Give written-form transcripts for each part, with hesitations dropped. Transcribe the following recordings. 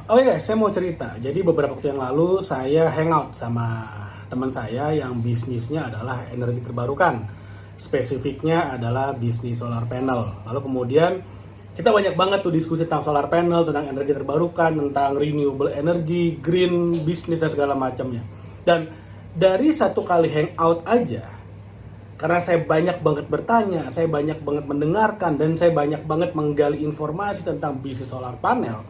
Oh iya, saya mau cerita. Jadi beberapa waktu yang lalu saya hangout sama teman saya yang bisnisnya adalah energi terbarukan. Spesifiknya adalah bisnis solar panel. Lalu kemudian kita banyak banget tuh diskusi tentang solar panel, tentang energi terbarukan, tentang renewable energy, green business dan segala macamnya. Dan dari satu kali hangout aja, karena saya banyak banget bertanya, saya banyak banget mendengarkan, dan saya banyak banget menggali informasi tentang bisnis solar panel.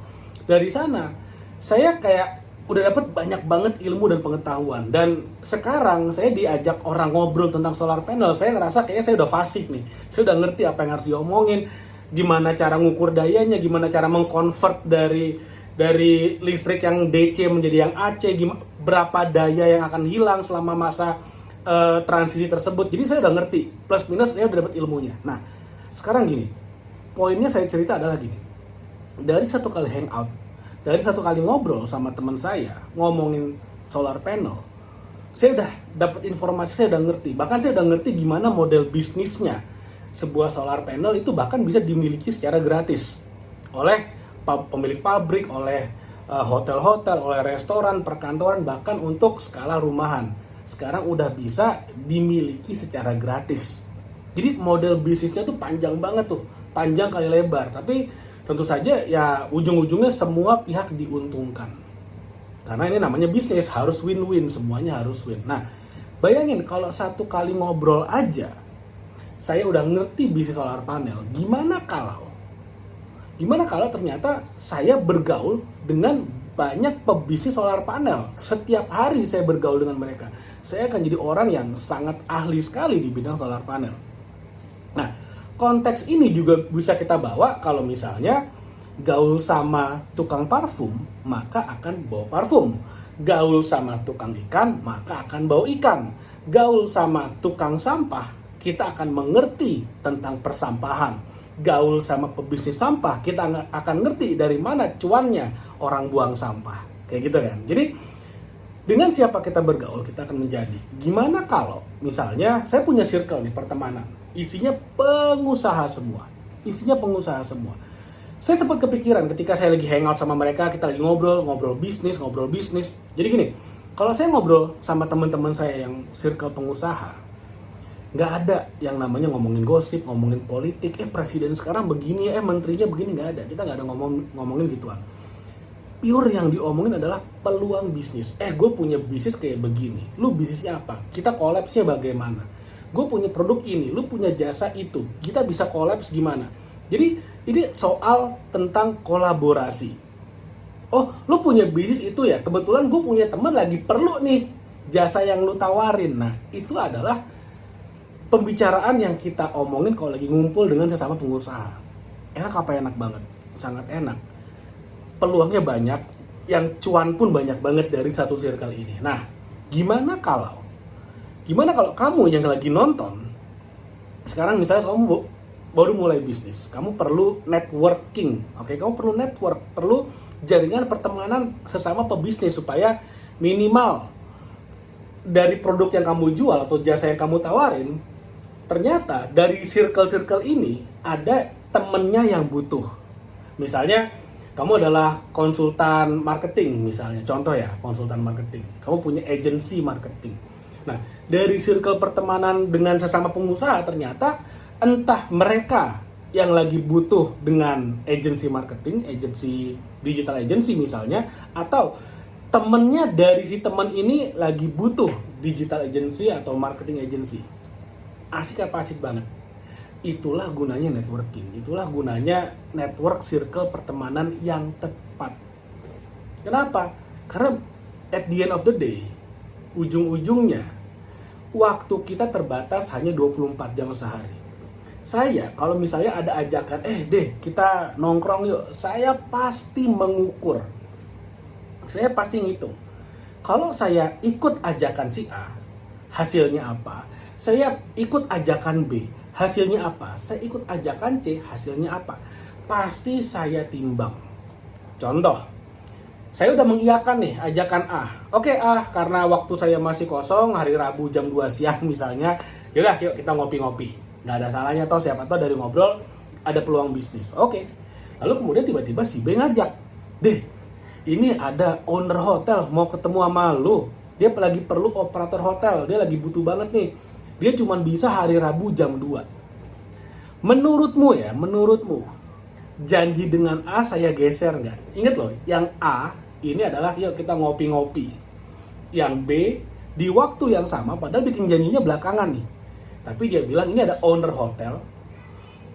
Dari sana, saya kayak udah dapet banyak banget ilmu dan pengetahuan. Dan sekarang saya diajak orang ngobrol tentang solar panel, saya ngerasa kayaknya saya udah fasih nih. Saya udah ngerti apa yang harus diomongin, gimana cara ngukur dayanya, gimana cara mengkonvert dari listrik yang DC menjadi yang AC, berapa daya yang akan hilang selama masa transisi tersebut. Jadi saya udah ngerti, plus minus saya udah dapet ilmunya. Nah, sekarang gini, poinnya saya cerita adalah gini. Dari satu kali hangout, dari satu kali ngobrol sama teman saya ngomongin solar panel, saya udah dapat informasi, saya udah ngerti. Bahkan saya udah ngerti gimana model bisnisnya sebuah solar panel itu bahkan bisa dimiliki secara gratis oleh pemilik pabrik, oleh hotel-hotel, oleh restoran, perkantoran, bahkan untuk skala rumahan. Sekarang udah bisa dimiliki secara gratis. Jadi model bisnisnya tuh panjang banget tuh, panjang kali lebar. Tapi tentu saja ya ujung-ujungnya semua pihak diuntungkan. Karena ini namanya bisnis, harus win-win, semuanya harus win. Nah, bayangin kalau satu kali ngobrol aja, saya udah ngerti bisnis solar panel. Gimana kalau ternyata saya bergaul dengan banyak pebisnis solar panel. Setiap hari saya bergaul dengan mereka. Saya akan jadi orang yang sangat ahli sekali di bidang solar panel. Nah, konteks ini juga bisa kita bawa kalau misalnya gaul sama tukang parfum, maka akan bawa parfum. Gaul sama tukang ikan, maka akan bawa ikan. Gaul sama tukang sampah, kita akan mengerti tentang persampahan. Gaul sama pebisnis sampah, kita akan ngerti dari mana cuannya orang buang sampah. Kayak gitu kan. Jadi dengan siapa kita bergaul, kita akan menjadi. Gimana kalau misalnya saya punya circle nih, pertemanan, isinya pengusaha semua. Saya sempat kepikiran ketika saya lagi hangout sama mereka, kita lagi ngobrol bisnis. Jadi gini, kalau saya ngobrol sama teman-teman saya yang circle pengusaha, nggak ada yang namanya ngomongin gosip, ngomongin politik, presiden sekarang begini, menterinya begini, nggak ada. Kita nggak ada ngomongin gituan. Pure yang diomongin adalah peluang bisnis. Gue punya bisnis kayak begini, lu bisnisnya apa? Kita collapse-nya bagaimana? Gue punya produk ini, lu punya jasa itu, kita bisa collapse gimana? Jadi ini soal tentang kolaborasi. Oh, lu punya bisnis itu ya, kebetulan gue punya teman lagi perlu nih jasa yang lu tawarin. Nah, itu adalah pembicaraan yang kita omongin kalau lagi ngumpul dengan sesama pengusaha. Enak apa enak banget? Sangat enak. Peluangnya banyak, yang cuan pun banyak banget dari satu circle ini. Nah, gimana kalau kamu yang lagi nonton, sekarang misalnya kamu baru mulai bisnis, kamu perlu networking, oke? Kamu perlu network, perlu jaringan pertemanan sesama pebisnis supaya minimal dari produk yang kamu jual atau jasa yang kamu tawarin, ternyata dari circle-circle ini ada temennya yang butuh. Misalnya kamu adalah konsultan marketing misalnya, contoh ya, konsultan marketing. Kamu punya agency marketing. Nah, dari circle pertemanan dengan sesama pengusaha ternyata entah mereka yang lagi butuh dengan agency marketing, agency digital agency misalnya, atau temennya dari si teman ini lagi butuh digital agency atau marketing agency. Asik apa asik banget. Itulah gunanya networking, itulah gunanya network circle pertemanan yang tepat. Kenapa? Karena at the end of the day, ujung-ujungnya waktu kita terbatas hanya 24 jam sehari. Saya kalau misalnya ada ajakan, deh kita nongkrong yuk, saya pasti mengukur. Saya pasti ngitung. Kalau saya ikut ajakan si A, hasilnya apa? Saya ikut ajakan B, hasilnya apa? Saya ikut ajakan C, hasilnya apa? Pasti saya timbang. Contoh, saya udah mengiyakan nih ajakan A. Oke A, karena waktu saya masih kosong, hari Rabu jam 2 siang misalnya, yaudah yuk kita ngopi-ngopi. Nggak ada salahnya toh, siapa toh dari ngobrol ada peluang bisnis. Oke. Lalu kemudian tiba-tiba si B ngajak, deh Ini ada owner hotel mau ketemu sama lu. Dia lagi perlu operator hotel, dia lagi butuh banget nih. Dia cuma bisa hari Rabu jam 2. Menurutmu, janji dengan A saya geser nggak? Ingat loh, yang A ini adalah yuk kita ngopi-ngopi. Yang B di waktu yang sama, padahal bikin janjinya belakangan nih. Tapi dia bilang ini ada owner hotel,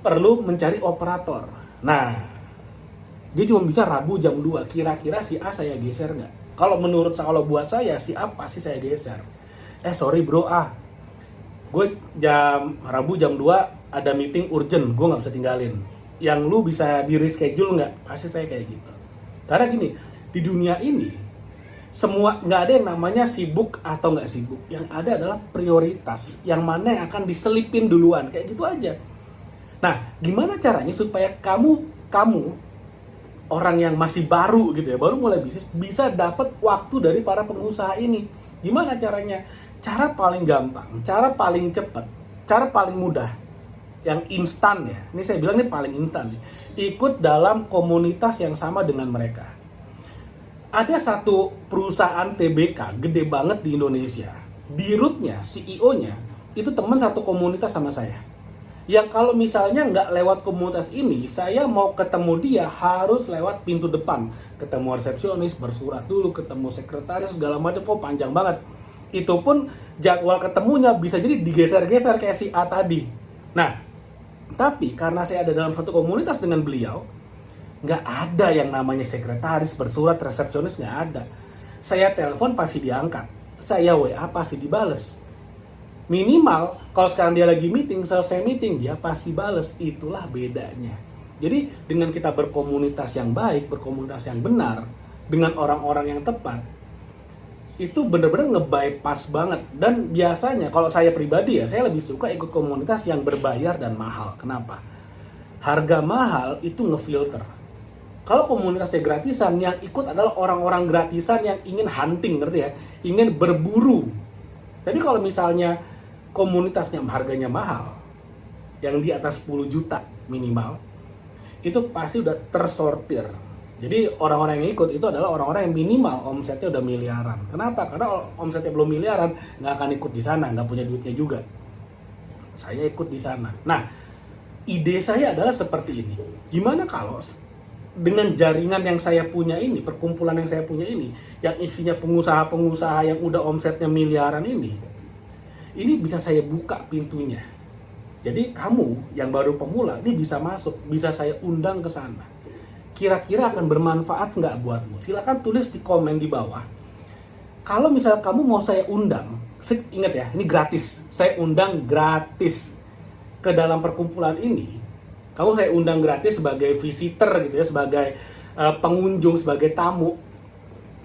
perlu mencari operator. Nah, dia cuma bisa Rabu jam 2. Kira-kira si A saya geser nggak? Kalau buat saya, si A pasti saya geser. Sorry bro gue Rabu jam 2 ada meeting urgent, gue nggak bisa tinggalin. Yang lu bisa di reschedule nggak? Pasti saya kayak gitu. Karena gini, di dunia ini semua nggak ada yang namanya sibuk atau nggak sibuk. Yang ada adalah prioritas. Yang mana yang akan diselipin duluan, kayak gitu aja. Nah, gimana caranya supaya kamu orang yang masih baru gitu ya, baru mulai bisnis, bisa dapat waktu dari para pengusaha ini? Gimana caranya? Cara paling gampang, cara paling cepat, cara paling mudah, yang instan ya. Ini saya bilang ini paling instan nih. Ikut dalam komunitas yang sama dengan mereka. Ada satu perusahaan TBK gede banget di Indonesia. Dirutnya, CEO-nya, itu teman satu komunitas sama saya. Yang kalau misalnya nggak lewat komunitas ini, saya mau ketemu dia harus lewat pintu depan. Ketemu resepsionis, bersurat dulu, ketemu sekretaris, segala macam, panjang banget. Itu pun jadwal ketemunya bisa jadi digeser-geser kayak si A tadi. Nah, tapi karena saya ada dalam satu komunitas dengan beliau, nggak ada yang namanya sekretaris, bersurat, resepsionis, nggak ada. Saya telepon pasti diangkat, saya WA pasti dibales. Minimal kalau sekarang dia lagi meeting, selesai meeting dia pasti bales. Itulah bedanya. Jadi dengan kita berkomunitas yang baik, berkomunitas yang benar, dengan orang-orang yang tepat, itu benar-benar nge-bypass banget. Dan biasanya kalau saya pribadi ya, saya lebih suka ikut komunitas yang berbayar dan mahal. Kenapa? Harga mahal itu ngefilter. Kalau komunitasnya gratisan, yang ikut adalah orang-orang gratisan yang ingin hunting, ngerti ya? Ingin berburu. Tapi kalau misalnya komunitasnya harganya mahal, yang di atas 10 juta minimal, itu pasti udah tersortir. Jadi orang-orang yang ikut itu adalah orang-orang yang minimal omsetnya udah miliaran. Kenapa? Karena omsetnya belum miliaran, nggak akan ikut di sana, nggak punya duitnya juga. Saya ikut di sana. Nah, ide saya adalah seperti ini. Gimana kalau dengan jaringan yang saya punya ini, perkumpulan yang saya punya ini, yang isinya pengusaha-pengusaha yang udah omsetnya miliaran ini bisa saya buka pintunya. Jadi kamu yang baru pemula, ini bisa masuk, bisa saya undang ke sana. Kira-kira akan bermanfaat nggak buatmu? Silakan tulis di komen di bawah. Kalau misalnya kamu mau saya undang, ingat ya, ini gratis. Saya undang gratis ke dalam perkumpulan ini. Kamu saya undang gratis sebagai visitor gitu ya, sebagai pengunjung, sebagai tamu.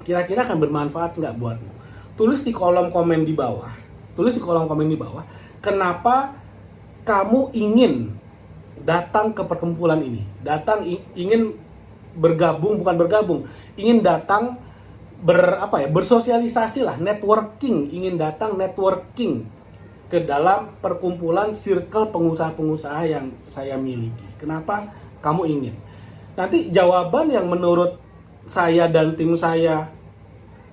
Kira-kira akan bermanfaat nggak buatmu? Tulis di kolom komen di bawah. Kenapa kamu ingin datang ke perkumpulan ini? Ingin ingin datang bersosialisasi lah, ingin datang networking ke dalam perkumpulan circle pengusaha-pengusaha yang saya miliki. Kenapa kamu ingin? Nanti jawaban yang menurut saya dan tim saya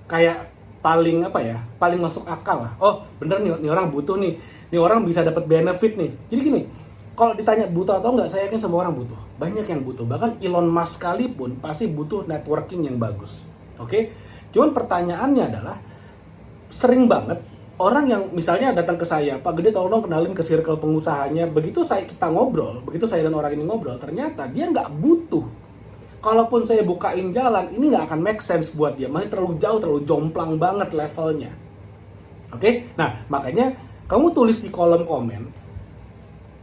kayak paling masuk akal lah. Oh bener nih orang butuh nih, orang bisa dapat benefit nih. Jadi gini, kalau ditanya butuh atau enggak, saya yakin semua orang butuh. Banyak yang butuh. Bahkan Elon Musk sekalipun pasti butuh networking yang bagus. Oke? Cuman pertanyaannya adalah, sering banget orang yang misalnya datang ke saya, Pak Gede tolong kenalin ke circle pengusahanya. Begitu saya dan orang ini ngobrol, ternyata dia nggak butuh. Kalaupun saya bukain jalan, ini nggak akan make sense buat dia. Masih terlalu jauh, terlalu jomplang banget levelnya. Oke? Nah, makanya kamu tulis di kolom komen,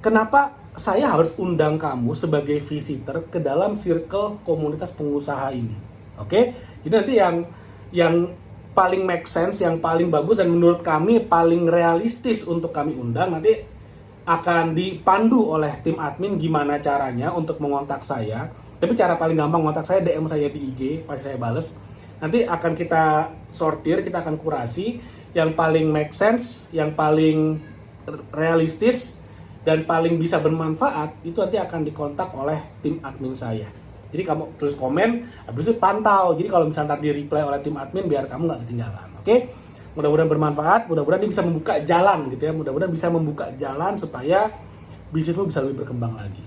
kenapa saya harus undang kamu sebagai visitor ke dalam circle komunitas pengusaha ini. Oke? Jadi nanti yang paling make sense, yang paling bagus dan menurut kami paling realistis untuk kami undang, nanti akan dipandu oleh tim admin gimana caranya untuk mengontak saya. Tapi cara paling gampang kontak saya, DM saya di IG, pasti saya bales. Nanti akan kita sortir, kita akan kurasi yang paling make sense, yang paling realistis dan paling bisa bermanfaat, itu nanti akan dikontak oleh tim admin saya. Jadi kamu tulis komen, habis itu pantau. Jadi kalau misalnya ntar di reply oleh tim admin, biar kamu nggak ketinggalan. Oke? Mudah-mudahan bermanfaat, mudah-mudahan dia bisa membuka jalan gitu ya. Mudah-mudahan bisa membuka jalan supaya bisnismu bisa lebih berkembang lagi.